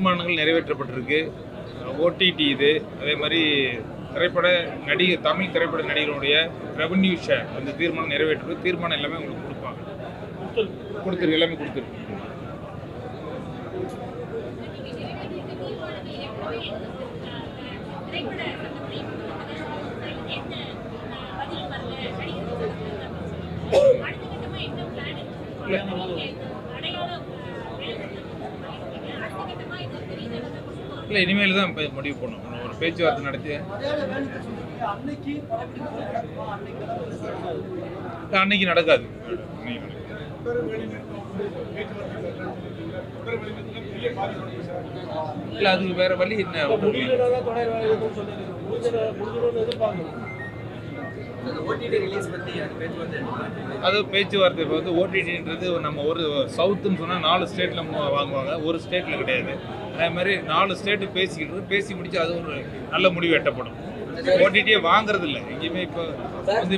தீர்மானங்கள் நிறைவேற்றப்பட்டிருக்கு. ஓடிடி இது அதே மாதிரி தமிழ் திரைப்பட நடிகர்களுடைய ரெவன்யூ ஷேர் அந்த தீர்மானம் நிறைவேற்று தீர்மானம் எல்லாமே உங்களுக்கு கொடுப்பாங்க. எல்லாமே கொடுத்துருக்கு. இல்லை, இனிமேல் தான் முடிவு பண்ணணும். ஒரு பேச்சுவார்த்தை நடத்தி அன்னைக்கு நடக்காது. இல்லை, அது வேற வழி என்ன? அது பேச்சுவார்த்தை. இப்போ வந்து ஓடிடின்றது நம்ம ஒரு சவுத்துன்னு சொன்னால் 4 ஸ்டேட்டில் வாங்குவாங்க, ஒரு ஸ்டேட்டில் கிடையாது. அதே மாதிரி 4 ஸ்டேட்டு பேசி முடிச்சு அது ஒரு நல்ல முடிவு எட்டப்படும். ஓடிடியே வாங்குறது இல்லை எங்கேயுமே. இப்போ வந்து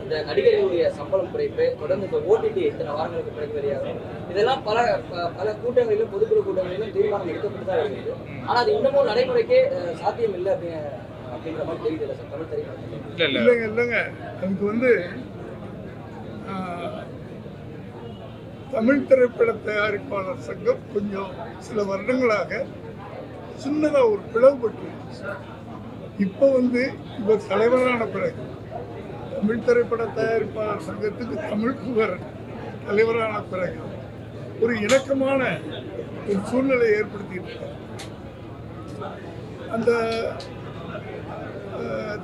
இந்த நடிகர்களுடைய சம்பளம் குறைப்பு தொடர்ந்து இப்போ ஓடிடி இத்தனை வாரங்களுக்கு பிறகு வெளியாகும். இதெல்லாம் பல கூட்டங்களிலும் பொதுக்குழு கூட்டங்களிலும் தீர்மானம் எடுக்கப்பட்டு தான் இருக்குது. ஆனால் அது இன்னமும் நடைமுறைக்கே சாத்தியம் இல்லை அப்படிங்கிற மாதிரி தெரியுது சார். தமிழ் திரைப்படம் இல்லைங்க. அதுக்கு வந்து தமிழ் திரைப்பட தயாரிப்பாளர் சங்கம் கொஞ்சம் சில வருடங்களாக சின்னதாக ஒரு பிளவுபட்டு இப்போ வந்து இவர் தலைவரான பிறகு தமிழ் திரைப்பட தயாரிப்பாளர் சங்கத்துக்கு தமிழ் புகழ் தலைவரான பிறகு ஒரு இணக்கமான ஒரு சூழ்நிலை ஏற்படுத்திட்டு இருக்கார். அந்த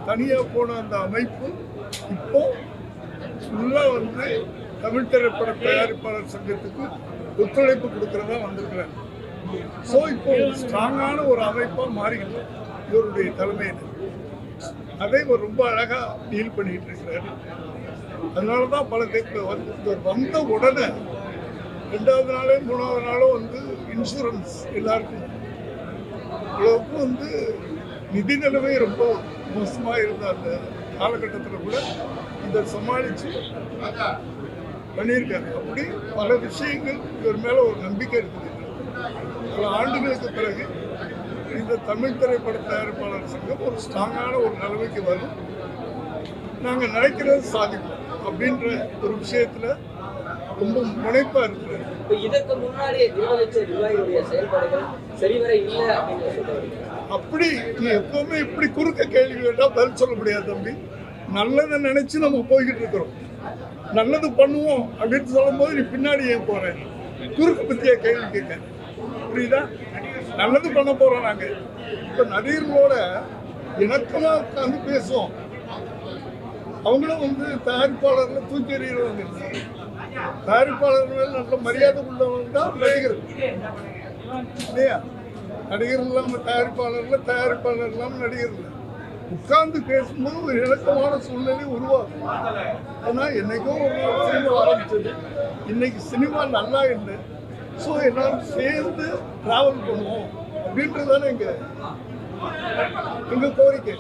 தனியாக போன அந்த அமைப்பு இப்போ ஃபுல்லாக வந்து தமிழ் திரைப்பட தயாரிப்பாளர் சங்கத்துக்கு ஒத்துழைப்பு கொடுக்கறதா வந்திருக்கிறார். ஸோ இப்போ ஸ்ட்ராங்கான ஒரு அமைப்பாக மாறிக்கிட்டு இவருடைய தலைமையில் அதை இவர் ரொம்ப அழகாக டீல் பண்ணிட்டு இருக்கிறார். அதனால தான் பல வந்த உடனே 2வது நாளோ 3வது நாளோ வந்து இன்சூரன்ஸ் எல்லாருக்கும் இவ்வளவுக்கு வந்து நிதி நிலைமை ரொம்ப மோசமாக இருந்த அந்த காலகட்டத்தில் கூட இதை சமாளித்து பண்ணியிருக்காரு. அப்படி பல விஷயங்கள் இவர் மேலே ஒரு நம்பிக்கை இருக்குது. பல ஆண்டுகளுக்கு பிறகு இந்த தமிழ் திரைப்பட தயாரிப்பாளர் சங்கம் ஒரு ஸ்ட்ராங்கான ஒரு நிலைமைக்கு வரும். நாங்கள் நினைக்கிறது சாதிப்போம் அப்படின்ற ஒரு விஷயத்தில் ரொம்ப முனைப்பாக இருக்கிறார். இப்போ இதற்கு முன்னாடி நிர்வாகிகளுடைய செயல்பாடுகள் சரிவர இல்லை அப்படின்னு அப்படி நீ எப்பவுமே இப்படி குறுக்க கேள்வி கேட்டால் பதில் சொல்ல முடியாது தம்பி. நல்லதை நினைச்சு நம்ம போய்கிட்டு இருக்கிறோம். நல்லது பண்ணுவோம் அப்படின்னு சொல்லும் போது நீ பின்னாடி ஏன் போற? குறுக்கு பத்தியா கேள்வி கேட்க புரியுதா? நல்லது பண்ண போறோம் நாங்க. இப்ப நடிகர்களோட இணக்கமா உட்காந்து பேசுவோம். அவங்களும் வந்து தயாரிப்பாளர்ல தூக்கி எறிகிறவங்க. தயாரிப்பாளர்கள் நல்ல மரியாதை உள்ளவங்க தான் நடிகர்கள் இல்லையா? நடிகர் இல்லாமல் தயாரிப்பாளர் இல்லாமல் நடிகர்கள் உட்கார்ந்து பேசும்போது ஒரு இணக்கமான சூழ்நிலை உருவாகும். ஆனால் என்னைக்கோ ஒரு சினிமா ஆரம்பிச்சது, இன்னைக்கு சினிமா நல்லா இல்லை. ஸோ எல்லாரும் சேர்ந்து டிராவல் பண்ணுவோம் அப்படின்றதானே எங்க கோரிக்கை.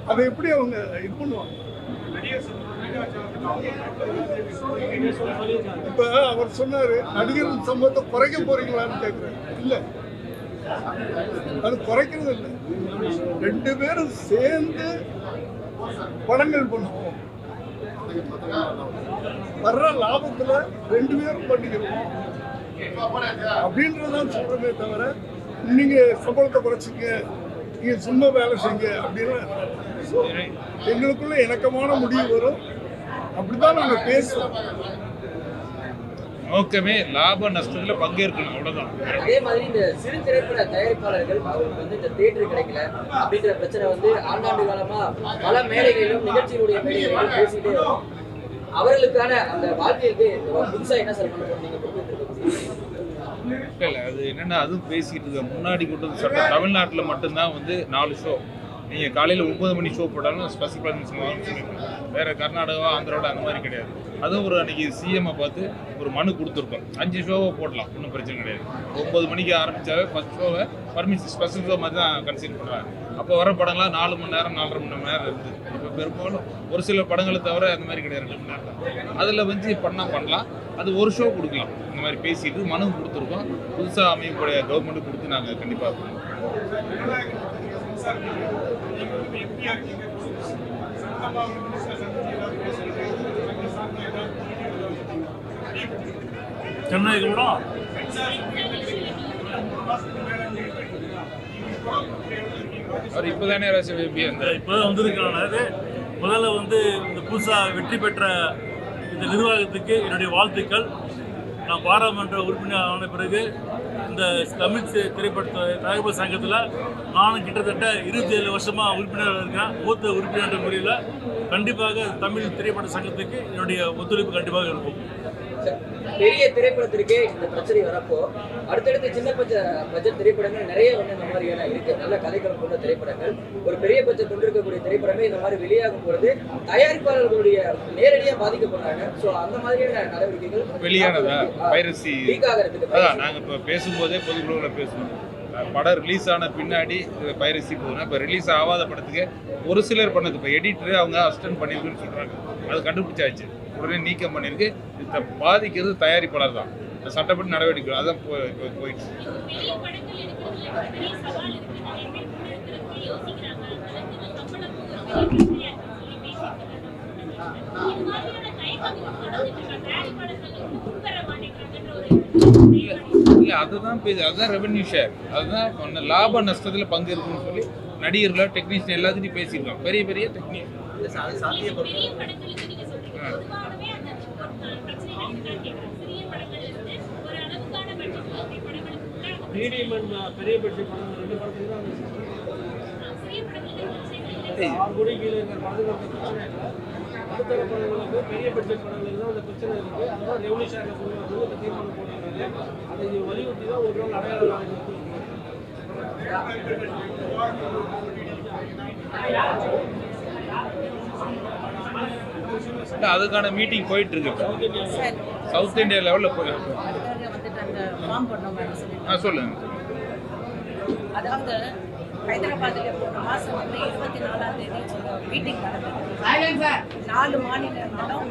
அதை எப்படி அவங்க இது பண்ணுவாங்க? இப்ப அவர் சொன்னாரு நடிகர்கள் சம்பவத்தை குறைக்க போறீங்களான்னு கேட்கிறேன். இல்லை, அது குறைக்கிறது இல்லை. 2 பேரும் சேர்ந்து படங்கள் பண்ணுவோம். வர்ற லாபத்துல 2 பேரும் பண்ணிக்கிறோம் அப்படின்றதான் சொல்றதே தவிர நீங்க சம்பளத்தை குறைச்சிங்க, நீங்க சும்மா வேலை செய்யுங்க அப்படின்னு எங்களுக்குள்ள இணக்கமான முடிவு வரும். அப்படிதான் நாங்க பேசுவோம். நோக்கமே லாப நஷ்டத்தில் பங்கேற்கணும், அவ்வளோதான். அதே மாதிரி இந்த சிறு திரைப்பட தயாரிப்பாளர்கள் அவங்களுக்கு வந்து இந்த தியேட்டர் கிடைக்கல அப்படிங்கிற பிரச்சனை வந்து ஆண்டாண்டு காலமா பல மேடைகளிலும் நிகழ்ச்சிகளுடைய மேடைகளிலும் பேசிட்டு அவர்களுக்கான அந்த வாழ்க்கைக்கு புதுசா என்ன சார் பண்ண போறீங்க? இல்லை, அது என்னென்னா அதுவும் பேசிக்கிட்டு இருக்க முன்னாடி கொண்டு வந்து சட்டம் தமிழ்நாட்டில் மட்டும்தான் வந்து 4 ஷோ. நீங்கள் காலையில் 9 மணி ஷோ போட்டாலும் ஸ்பெஷல் பர்மிஷன் வாங்கன்னு சொல்லியிருக்கோம். வேறு கர்நாடகா ஆந்திராவோட அந்த மாதிரி கிடையாது. அதுவும் ஒரு அன்றைக்கி சிஎம்ஐ பார்த்து ஒரு மனு கொடுத்துருக்கோம். 5 ஷோவை போடலாம், ஒன்றும் பிரச்சனை கிடையாது. 9 மணிக்கு ஆரம்பித்தாவே 10 ஷோவை பர்மிஷன் ஸ்பெஷல் ஷோ மாதிரி தான் கன்சிடர் பண்ணுறாங்க. அப்போ வர படங்கள்லாம் 4 மணி நேரம் 4.5 மணி நேரம் இருக்குது. இப்போ பெரும்பாலும் ஒரு சில படங்களை தவிர அந்த மாதிரி கிடையாது, 2 மணி நேரம் தான். அதில் வந்து பண்ணலாம். அது ஒரு ஷோ கொடுக்கலாம். இந்த மாதிரி பேசிட்டு மனு கொடுத்துருக்கோம். புதுசாக அமையக்கூடிய கவர்மெண்ட்டு கொடுத்து நாங்கள் கண்டிப்பாக சென்னை கூட அவர் இப்போ தானே இப்போதான் வந்திருக்கிறாங்க. முதல்ல வந்து இந்த புதுசாக வெற்றி பெற்ற இந்த நிர்வாகத்துக்கு என்னுடைய வாழ்த்துக்கள். நான் பாராளுமன்ற உறுப்பினர் ஆன பிறகு இந்த தமிழ் திரைப்பட தயாரிப்பு சங்கத்தில் நானும் கிட்டத்தட்ட 27 வருஷமாக உறுப்பினர் இருக்கேன். மூத்த உறுப்பினர் முறையில் கண்டிப்பாக தமிழ் திரைப்பட சங்கத்துக்கு என்னுடைய ஒத்துழைப்பு கண்டிப்பாக இருக்கும். பெரிய திரைப்படத்திற்கே இந்த பிரச்சனை வரப்போ அடுத்தடுத்து சின்ன பட்ஜெட் திரைப்படங்கள் நிறைய வந்து இந்த மாதிரியான இருக்கு. நல்ல கதைக்களம் கொண்ட திரைப்படங்கள், ஒரு பெரிய பட்ஜெட் கொண்டிருக்கக்கூடிய திரைப்படமே இந்த மாதிரி வெளியாகும் பொழுது தயாரிப்பாளர்களுடைய நேரடியாக பாதிக்கப்படுறாங்க. ஸோ அந்த மாதிரியான நடவடிக்கைகள் வெளியானதா பைரசி லீக் ஆகிறதுக்கு அதான் நாங்கள் இப்போ பேசும்போதே பொதுக்குழுவில் பேசணும். படம் ரிலீஸ் ஆன பின்னாடி பைரசி போகுதுன்னா இப்போ ரிலீஸ் ஆகாத படத்துக்கு ஒரு சிலர் பண்ணது இப்போ எடிட்டர் அவங்க அசிஸ்டன்ட் பண்ணியிருக்குன்னு சொல்கிறாங்க. அது கண்டுபிடிச்சாச்சு, உடனே நீக்கம் பண்ணியிருக்கு. இதை பாதிக்கிறது தயாரிப்பாளர் தான். சட்டப்படி நடவடிக்கை அதான் போயிட்டு இல்லை அதுதான் அதுதான் ரெவென்யூ ஷேர், அதுதான் லாப நஷ்டத்தில் பங்கு இருக்குன்னு சொல்லி நடிகர்களாக டெக்னீஷியன் எல்லாத்தையும் பேசியிருக்கோம். பெரிய பெரிய டெக்னீஷியன் பெரிய பட்ஜெட் படம் 2 படத்துக்கு தான் 6 கோடி கீழே இருக்கிற படங்களுக்கு பிரச்சனை இல்லை. அடுத்த படங்களுக்கு பெரிய பட்ஜெட் படங்களுக்கு தான் அந்த பிரச்சனை இருக்கு. அதுதான் ரெவன்யூ ஷேர் கொடுக்கறது தீர்மானம் போட்டிருக்காங்க. அதை வலியுறுத்தி தான் ஒரு நாள் அடையாளம் அதுக்கான மீட்டிங் போயிட்டு இருக்கு. சவுத் இந்தியா லெவலில் போயிருக்கு. சொல்லுங்க. அதாவது ஹைதராபாத்தில் போன மாதம் வந்து 24ஆம் தேதி மீட்டிங் நடந்தது. 4 மாநிலங்களும்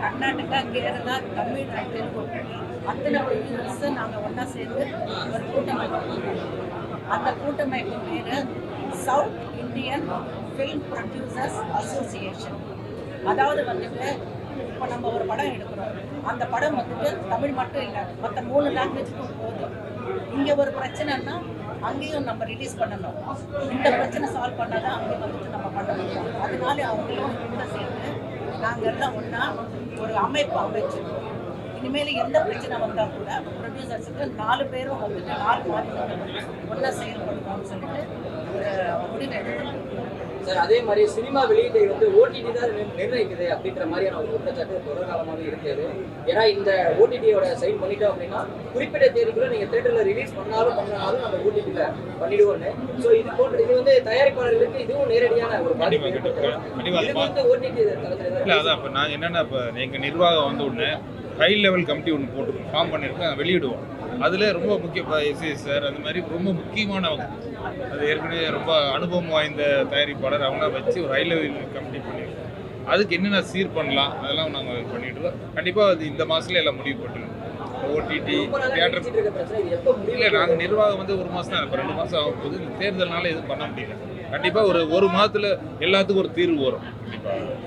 கர்நாடகா, கேரளா, தமிழ்நாடு, தெலுங்கு அத்தனை ப்ரொடியூசர்ஸை நாங்கள் ஒன்றா சேர்ந்து ஒரு கூட்டமைப்பு. அந்த கூட்டமைப்பு பேர் south Indian film producers association. அதாவது வந்துட்டு இப்போ நம்ம ஒரு படம் எடுக்கிறோம், அந்த படம் வந்துட்டு தமிழ் மட்டும் இல்லை, மற்ற 3 லாங்குவேஜுக்கும் போகுது. இங்கே ஒரு பிரச்சனைன்னா அங்கேயும் நம்ம ரிலீஸ் பண்ணணும். இந்த பிரச்சனை சால்வ் பண்ணால் தான் அங்கே வந்துட்டு நம்ம பண்ண முடியும். அதனால அவங்களும் கூட சேர்ந்து நாங்கள் எல்லாம் ஒன்றா ஒரு அமைப்பு அமைச்சிருக்கோம். இனிமேல் எந்த பிரச்சனை வந்தால் கூட ப்ரொடியூசர்ஸுக்கு 4 பேரும் வந்துட்டு 4 மாநிலங்கள் ஒன்றா செயல்படுவோம்னு சொல்லிட்டு ஒரு முடிவு எடுக்கணும். சார், அதே மாதிரி சினிமா வெளியீட்டை வந்து ஓடிடி தான் நிர்ணயிக்குது அப்படின்ற மாதிரியான ஒரு குற்றச்சாட்டு தொடர் காலமாக இருக்குது. ஏன்னா இந்த ஓடிடியோட சைன் பண்ணிட்டோம் அப்படின்னா குறிப்பிட்ட தேதிக்குள்ள நீங்க தேட்டர்ல ரிலீஸ் பண்ணாலும் நம்ம ஓடிடியில பண்ணிடுவோம்னு. ஸோ இது வந்து தயாரிப்பாளர்களுக்கு இதுவும் நேரடியான ஒரு பாதிப்பு வந்து ஓடிடி தளத்தில். இல்லை அதான் இப்போ நாங்கள் என்னென்னா இப்போ எங்கள் நிர்வாகம் வந்து ஒன்று ஹை லெவல் கமிட்டி ஒன்று போட்டு ஃபார்ம் பண்ணியிருக்கோம், வெளியிடுவோம். அதில் ரொம்ப முக்கிய எஸ்எஸ் சார் அந்த மாதிரி ரொம்ப முக்கியமானவங்க, அது ஏற்கனவே ரொம்ப அனுபவம் வாய்ந்த தயாரிப்பாளர் அவங்கள வச்சு ஒரு ஹை லெவல் கமிட்டி பண்ணியிருக்கோம். அதுக்கு என்னென்ன சீர் பண்ணலாம் அதெல்லாம் நாங்கள் பண்ணிட்டுருக்கோம். கண்டிப்பாக அது இந்த மாதத்துல எல்லாம் முடிவு பண்ணிடுவோம். ஓடிடி தியேட்டர் இல்லை, நாங்கள் நிர்வாகம் வந்து 1 மாதம் தான், இப்போ 2 மாதம் ஆகும் போது இந்த தேர்தல்னால எதுவும் பண்ண முடியல. கண்டிப்பாக ஒரு மாதத்தில் எல்லாத்துக்கும் ஒரு தீர்வு வரும் கண்டிப்பாக.